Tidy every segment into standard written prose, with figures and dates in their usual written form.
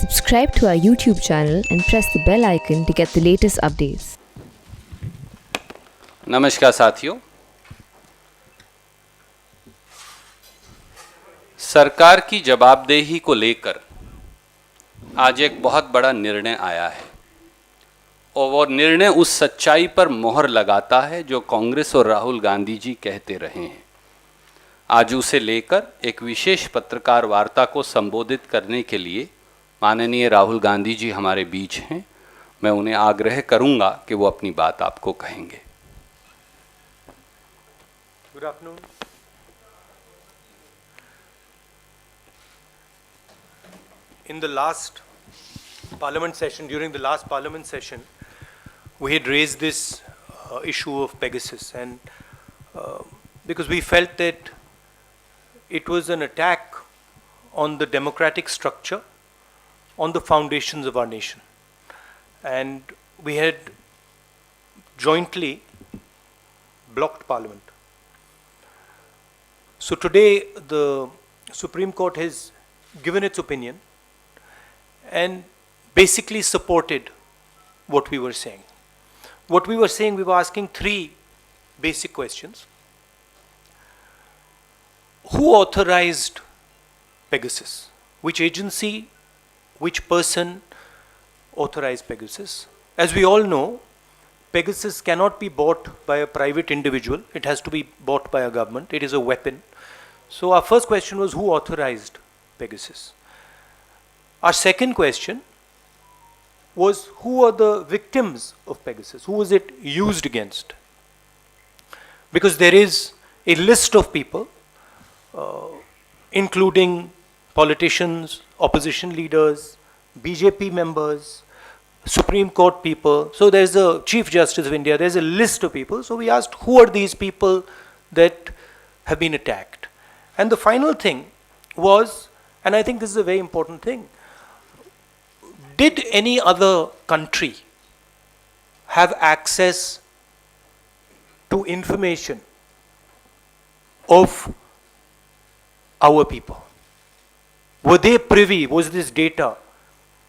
Subscribe to our YouTube channel and press the bell icon to get the latest updates. नमस्कार साथियों, सरकार की जवाबदेही को लेकर आज एक बहुत बड़ा निर्णय आया है और वो निर्णय उस सच्चाई पर मोहर लगाता है जो कांग्रेस और राहुल गांधी जी कहते रहे हैं। आज उसे लेकर एक विशेष पत्रकार वार्ता को संबोधित करने के लिए माननीय राहुल गांधी जी हमारे बीच हैं। मैं उन्हें आग्रह करूंगा कि वो अपनी बात आपको कहेंगे। Good afternoon. In the last parliament session, during the last parliament session, we had raised this issue of Pegasus, and because we felt that it was an attack on the democratic structure, on the foundations of our nation. And we had jointly blocked parliament. So today the Supreme Court has given its opinion and basically supported what we were saying. What we were saying, we were asking three basic questions. Who authorized Pegasus? Which agency, which person authorized Pegasus? As we all know, Pegasus cannot be bought by a private individual. It has to be bought by a government. It is a weapon. So our first question was, who authorized Pegasus? Our second question was, who are the victims of Pegasus? Who was it used against? Because there is a list of people, including politicians, opposition leaders, BJP members, Supreme Court people. So there's a Chief Justice of India. There's a list of people. So we asked, who are these people that have been attacked? And the final thing was, and I think this is a very important thing, did any other country have access to information of our people? Were they privy? Was this data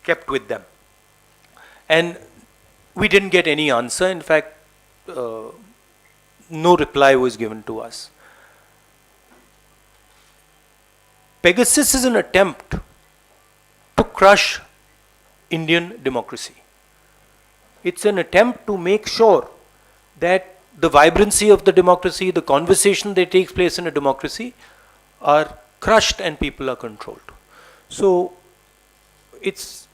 kept with them? And we didn't get any answer. In fact, no reply was given to us. Pegasus is an attempt to crush Indian democracy. It's an attempt to make sure that the vibrancy of the democracy, the conversation that takes place in a democracy are crushed and people are controlled. So it's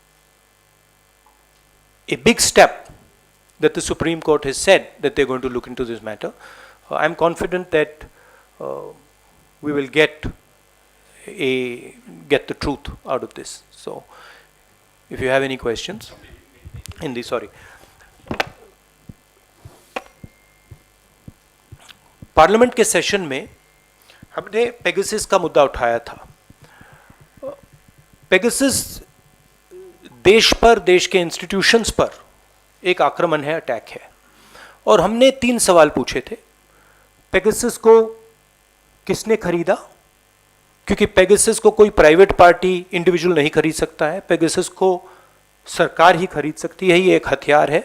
a big step that the Supreme Court has said that they're going to look into this matter. I'm confident that we will get the truth out of this. So if you have any questions, Hindi, sorry. Parliament के session में हमने Pegasus का मुद्दा उठाया था। Pegasus देश पर, देश के इंस्टीट्यूशंस पर एक आक्रमण है, अटैक है। और हमने 3 सवाल पूछे थे। पेगासस को किसने खरीदा? क्योंकि पेगासस को कोई प्राइवेट पार्टी, इंडिविजुअल नहीं खरीद सकता है। पेगासस को सरकार ही खरीद सकती है, ये एक हथियार है।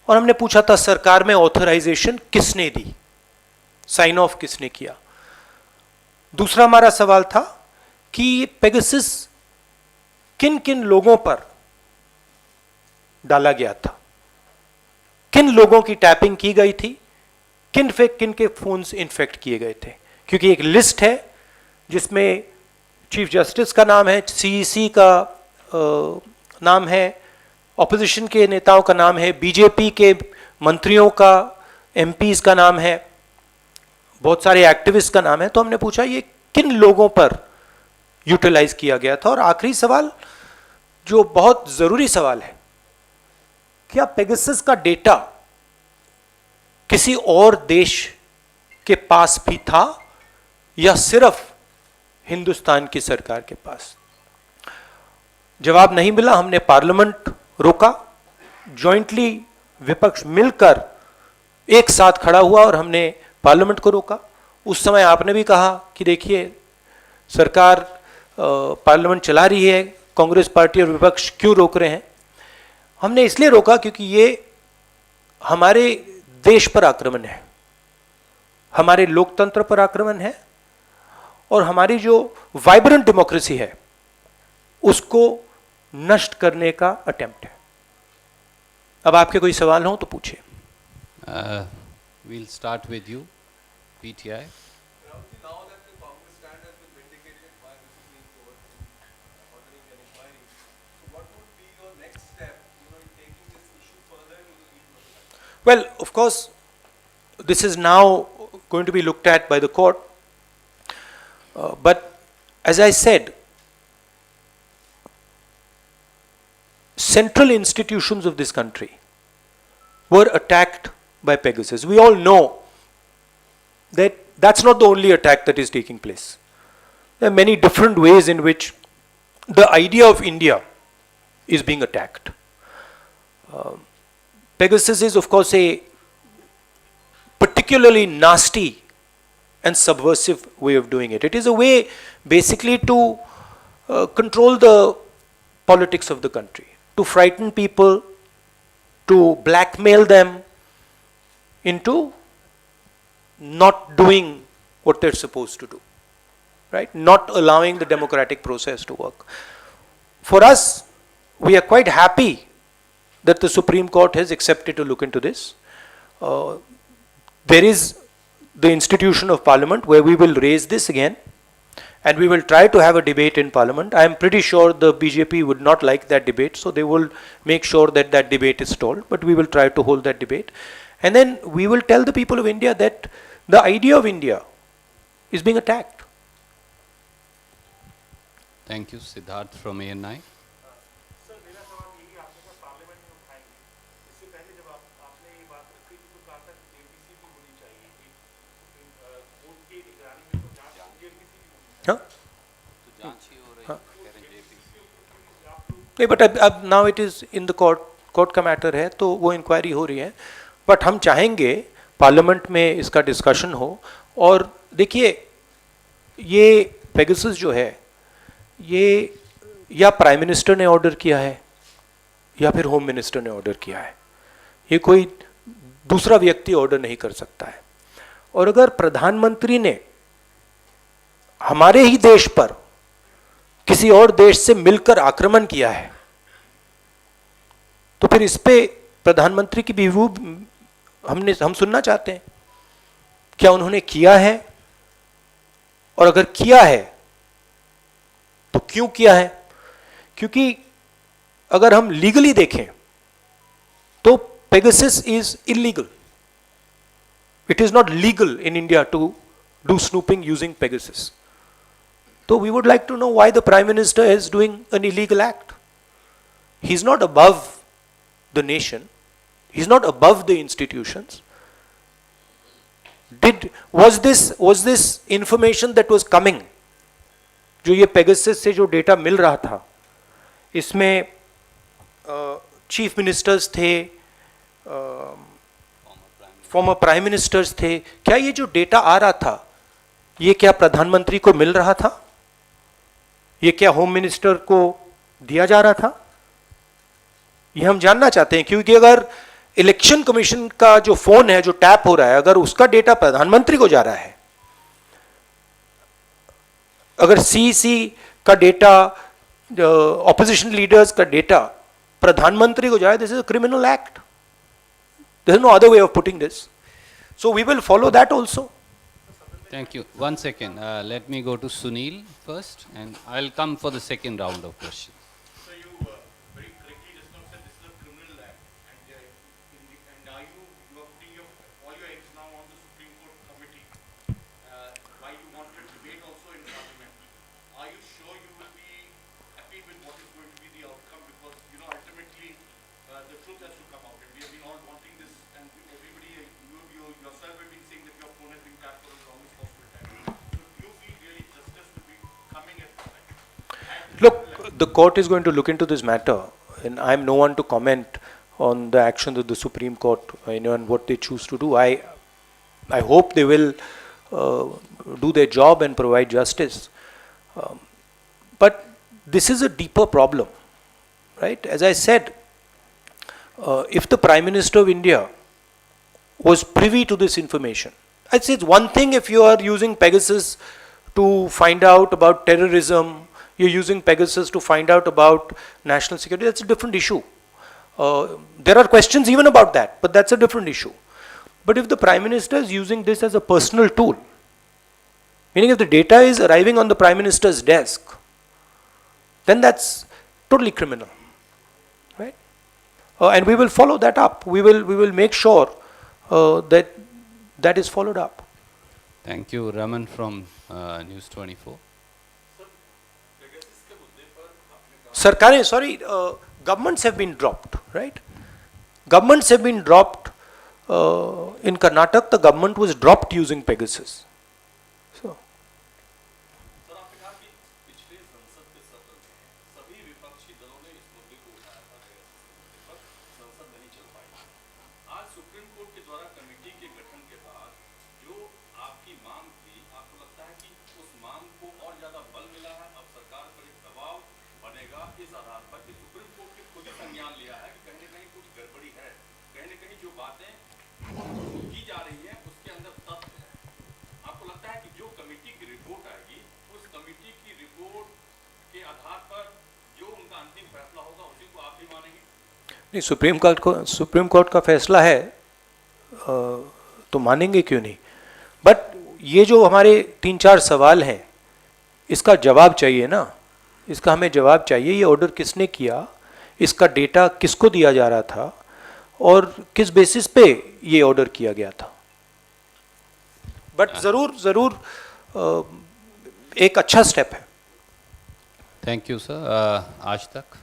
और हमने पूछा था, सरकार में ऑथराइजेशन किसने दी? साइन ऑफ किसने किया? दूसरा हमारा सवाल था कि पेगासस किन किन लोगों पर डाला गया था, किन लोगों की टैपिंग की गई थी, किन के फोन्स इन्फेक्ट किए गए थे। क्योंकि एक लिस्ट है जिसमें चीफ जस्टिस का नाम है, सीईसी का नाम है, ऑपोजिशन के नेताओं का नाम है, बीजेपी के मंत्रियों का, एमपीज का नाम है, बहुत सारे एक्टिविस्ट का नाम है। तो हमने पूछा ये किन लोगों पर यूटिलाइज किया गया था। और आखिरी सवाल, जो बहुत जरूरी सवाल है, क्या पेगासस का डेटा किसी और देश के पास भी था या सिर्फ हिंदुस्तान की सरकार के पास? जवाब नहीं मिला। हमने पार्लियामेंट रोका, जॉइंटली विपक्ष मिलकर एक साथ खड़ा हुआ और हमने पार्लियामेंट को रोका। उस समय आपने भी कहा कि देखिए सरकार पार्लियामेंट चला रही है, कांग्रेस पार्टी और विपक्ष क्यों रोक रहे हैं? हमने इसलिए रोका क्योंकि ये हमारे देश पर आक्रमण है, हमारे लोकतंत्र पर आक्रमण है और हमारी जो वाइब्रेंट डेमोक्रेसी है उसको नष्ट करने का अटेम्प्ट है। अब आपके कोई सवाल हो तो पूछिए। We'll start with you, PTI. Well, of course, this is now going to be looked at by the court. But as I said, central institutions of this country were attacked by Pegasus. We all know that that's not the only attack that is taking place. There are many different ways in which the idea of India is being attacked. Pegasus is, of course, a particularly nasty and subversive way of doing it. It is a way basically to control the politics of the country, to frighten people, to blackmail them into not doing what they're supposed to do, right? Not allowing the democratic process to work. For us, we are quite happy that the Supreme Court has accepted to look into this. There is the institution of Parliament where we will raise this again and we will try to have a debate in Parliament. I am pretty sure the BJP would not like that debate, so they will make sure that that debate is stalled, but we will try to hold that debate. And then we will tell the people of India that the idea of India is being attacked. Thank you, Siddharth from ANI. Huh? नहीं, but अब now it is in the court का matter है तो वो inquiry हो रही है, but हम चाहेंगे पार्लियामेंट में इसका डिस्कशन हो। और देखिए, ये पेगासस जो है ये या प्राइम मिनिस्टर ने ऑर्डर किया है या फिर होम मिनिस्टर ने ऑर्डर किया है, ये कोई दूसरा व्यक्ति ऑर्डर नहीं कर सकता है। और अगर प्रधानमंत्री ने हमारे ही देश पर किसी और देश से मिलकर आक्रमण किया है तो फिर इस पे प्रधानमंत्री की व्यू हम सुनना चाहते हैं। क्या उन्होंने किया है, और अगर किया है तो क्यों किया है? क्योंकि अगर हम लीगली देखें तो Pegasus is illegal. It is not legal in India to do snooping using Pegasus. So we would like to know why the Prime Minister is doing an illegal act. He's not above the nation. He's not above the institutions. Was this information that was coming, जो ये Pegasus से जो data मिल रहा था, इसमें chief ministers थे, former prime ministers थे, क्या ये जो डेटा आ रहा था ये क्या प्रधानमंत्री को मिल रहा था? ये क्या होम मिनिस्टर को दिया जा रहा था? ये हम जानना चाहते हैं, क्योंकि अगर इलेक्शन कमीशन का जो फोन है, जो टैप हो रहा है, अगर उसका डेटा प्रधानमंत्री को जा रहा है, अगर सीसी का डेटा, ऑपोजिशन लीडर्स का डेटा प्रधानमंत्री को जा रहा है, this is a criminal act. There is no other way of putting this. So we will follow that also. Thank you. 1 second. Let me go to Sunil first, and I'll come for the second round of questions. So you very correctly just now said this is a criminal act, and are you are putting all your eggs now on the Supreme Court committee? Why you want a debate also in Parliament? Are you sure you will be happy with what is going to be the outcome? Because ultimately the truth has to come out, and we have been all wanting this, and everybody, you yourself have been saying that your phone has been tapped for the longest possible time. So do you feel really justice will be coming at this time? Look, the court is going to look into this matter, and I am no one to comment on the actions of the Supreme Court, and what they choose to do. I hope they will do their job and provide justice. But this is a deeper problem, right? As I said, if the Prime Minister of India was privy to this information, I'd say it's one thing if you are using Pegasus to find out about terrorism, you're using Pegasus to find out about national security, that's a different issue. There are questions even about that, but that's a different issue. But if the Prime Minister is using this as a personal tool, meaning if the data is arriving on the Prime Minister's desk, then that's totally criminal, right? And we will follow that up. We will make sure that that is followed up. Thank you, Raman from News 24. Sarkarein, sorry, governments have been dropped, right? Governments have been dropped. In Karnataka, the government was dropped using Pegasus. So, sir आपने कहा कि पिछले संसद के सत्र में सभी विपक्षी दलों ने इस मुद्दे को उठाया था पर संसद नहीं चल पाई। आज सुप्रीम कोर्ट के द्वारा कमेटी के गठन के बाद जो आपकी मांग थी, आपको लगता है कि उस मांग को और ज्यादा बल मिला है? अब सरकार पर एक दबाव बनेगा इस आधार पर कि सुप्रीम कोर्ट ने खुद ही संज्ञान लिया है कि कहीं न कहीं कुछ गड़बड़ी है, कहीं न कहीं जो बातें की जा रही है उसके अंदर तथ्य है। आपको लगता है कि जो कमेटी की रिपोर्ट आएगी उस कमेटी की रिपोर्ट के आधार पर जो उनका अंतिम फैसला होगा उसी को आप भी मानेंगे? नहीं, सुप्रीम कोर्ट का फैसला है तो मानेंगे क्यों नहीं। बट ये जो हमारे 3-4 सवाल हैं, इसका जवाब चाहिए ना, इसका हमें जवाब चाहिए। ये ऑर्डर किसने किया, इसका डेटा किसको दिया जा रहा था और किस बेसिस पे ये ऑर्डर किया गया था। बट जरूर एक अच्छा स्टेप है। Thank you sir. आज तक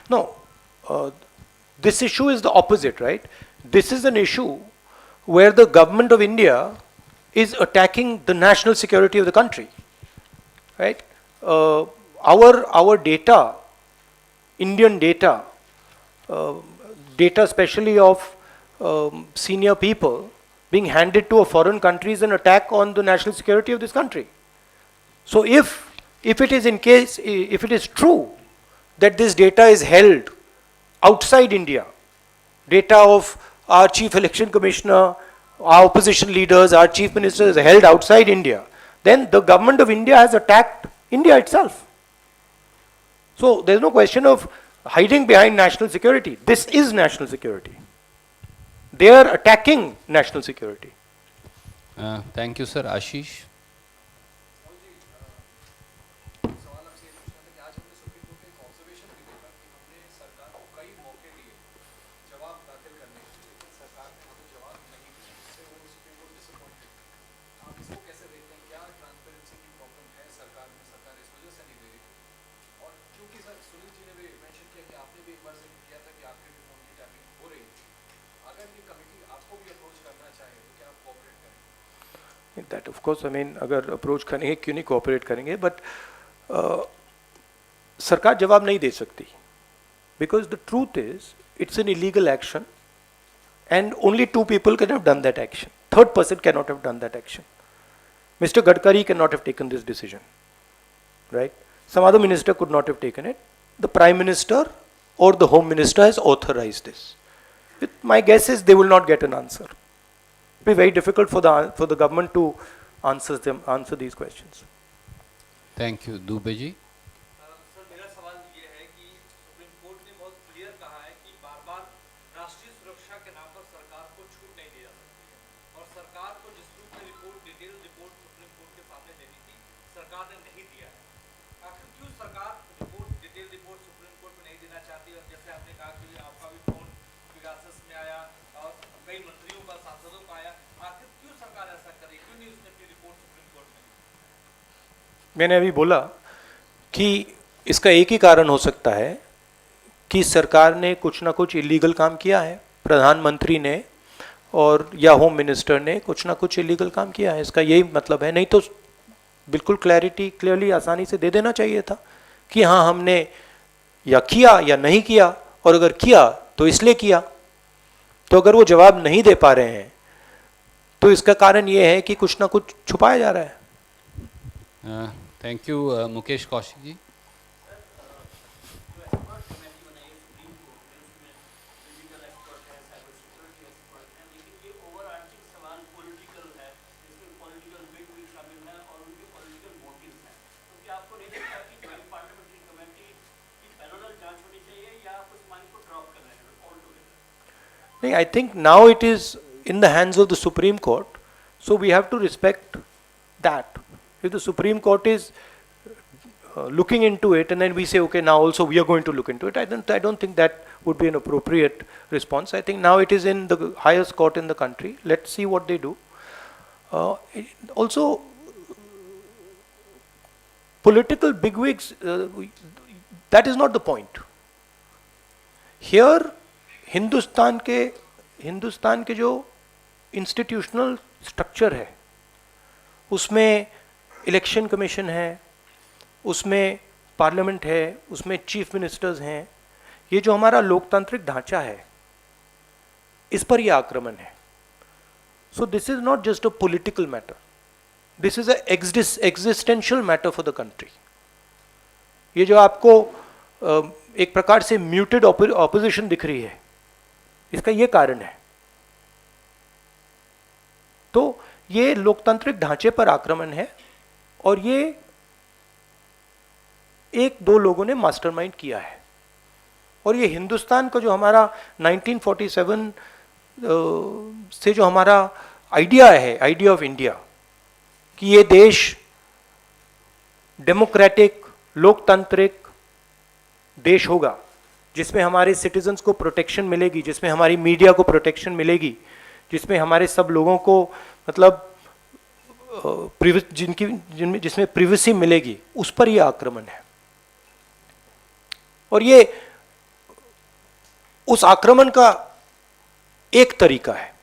No, this issue is the opposite, right? This is an issue where the government of India is attacking the national security of the country, right? Our data, Indian data, data especially of senior people being handed to a foreign country is an attack on the national security of this country. So if it is if it is true that this data is held outside India, data of our chief election commissioner, our opposition leaders, our chief minister is held outside India, then the government of India has attacked India itself. So there's no question of hiding behind national security. This is national security. They are attacking national security. Thank you sir. Ashish. That of course, I mean, अगर approach करेंगे क्यों नहीं cooperate करेंगे, but सरकार जवाब नहीं दे सकती, because the truth is it's an illegal action and only 2 people can have done that action. Third person cannot have done that action. Mr. Gadkari cannot have taken this decision, right? Some other minister could not have taken it. The Prime Minister or the Home Minister has authorized this. My guess is they will not get an answer. It will be very difficult for the government to answer these questions. Thank you. Dubey ji. Sir मेरा सवाल ये है कि supreme court ने बहुत clear कहा है कि बार-बार राष्ट्रीय सुरक्षा के नाम पर सरकार को छूट नहीं दी जा सकती है, और सरकार को जिस रूप में डिटेल रिपोर्ट सुप्रीम कोर्ट के सामने देनी थी सरकार ने नहीं दिया है। आखिर क्यों सरकार डिटेल रिपोर्ट सुप्रीम कोर्ट में नहीं देना चाहती? और जैसे आपने कहा कि आपका भी फोन पेगासस में आया और कई मंत्रियों का, सांसदों का आया, आखिर क्यों सरकार ऐसा करे, क्यों नहीं उसने अपनी रिपोर्ट सुप्रीम कोर्ट में? मैंने अभी बोला कि इसका एक ही कारण हो सकता है कि सरकार ने कुछ ना कुछ इलीगल काम किया है, प्रधानमंत्री ने और या होम मिनिस्टर ने कुछ ना कुछ इलीगल काम किया है, इसका यही मतलब है। नहीं तो बिल्कुल क्लियरली आसानी से दे देना चाहिए था कि हाँ हमने या किया या नहीं किया, और अगर किया तो इसलिए किया। तो अगर वो जवाब नहीं दे पा रहे हैं तो इसका कारण ये है कि कुछ ना कुछ छुपाया जा रहा है। Thank you Mukesh Kaushik ji. I think now it is in the hands of the Supreme Court, so we have to respect that. If the Supreme Court is looking into it and then we say, okay, now also we are going to look into it, I don't think that would be an appropriate response. I think now it is in the highest court in the country. Let's see what they do. Also, political bigwigs, that is not the point. Here, Hindustan के जो institutional structure है, उसमें election commission है, उसमें parliament है, उसमें chief ministers हैं। ये जो हमारा लोकतांत्रिक ढांचा है, इस पर यह आक्रमण है। So this is not just a political matter, this is existential matter for the country. ये जो आपको एक प्रकार से म्यूटेड ऑपोजिशन दिख रही है, इसका ये कारण है। तो ये लोकतांत्रिक ढांचे पर आक्रमण है और ये एक दो लोगों ने मास्टरमाइंड किया है। और ये हिंदुस्तान का जो हमारा 1947 से जो हमारा आइडिया है, आइडिया ऑफ इंडिया, कि ये देश डेमोक्रेटिक लोकतांत्रिक देश होगा, जिसमें हमारे सिटीजन्स को प्रोटेक्शन मिलेगी, जिसमें हमारी मीडिया को प्रोटेक्शन मिलेगी, जिसमें हमारे सब लोगों को मतलब जिसमें प्रिवेसी मिलेगी, उस पर यह आक्रमण है। और ये उस आक्रमण का एक तरीका है,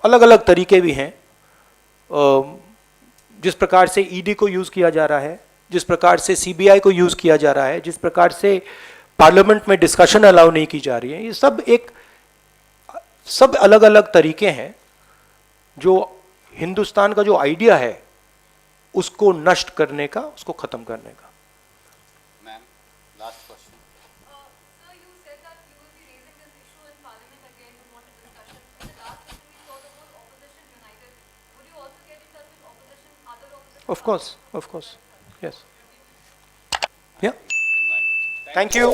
अलग अलग तरीके भी हैं। जिस प्रकार से ईडी को यूज किया जा रहा है, जिस प्रकार से सीबीआई को यूज किया जा रहा है, जिस प्रकार से पार्लियामेंट में डिस्कशन अलाउ नहीं की जा रही है, ये सब अलग अलग तरीके हैं जो हिंदुस्तान का जो आइडिया है उसको नष्ट करने का, उसको खत्म करने का। Ma'am, last question. Sir, you said that you will be raising this issue in Parliament again. You want a discussion. In the last session, we saw the whole opposition united. Would you also get in touch with opposition, other opposition? Of course, yes. Yeah. Thank you.